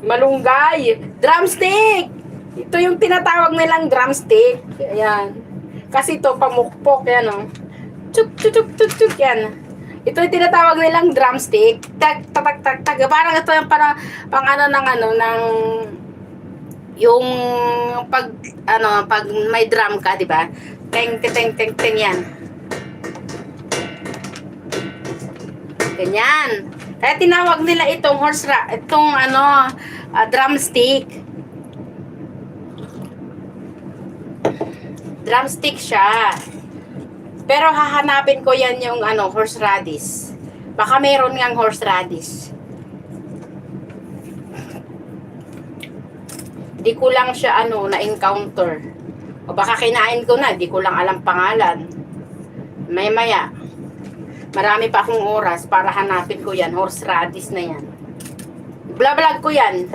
Malunggay. Drumstick. Ito yung tinatawag nilang drumstick. Ayan. Kasi ito, pamukpok. Yan, oh. Chuk, chuk, chuk, chuk, chuk. Yan. Ito yung tinatawag nilang drumstick. Tag, tag, tag, tag. Parang ito yung pang ano ng ano, ng yung pag may drum ka, di ba? Teng, teng, teng, teng, yan. Ganyan. Kaya tinawag nila itong itong ano, drumstick. Drumstick siya. Pero hahanapin ko yan yung ano, horseradish. Baka meron ngang horseradish. Di ko lang siya ano, na-encounter. O baka kinain ko na, di ko lang alam pangalan. Maya. Marami pa akong oras para hanapin ko yan. Horseradish na yan. Vlog ko yan.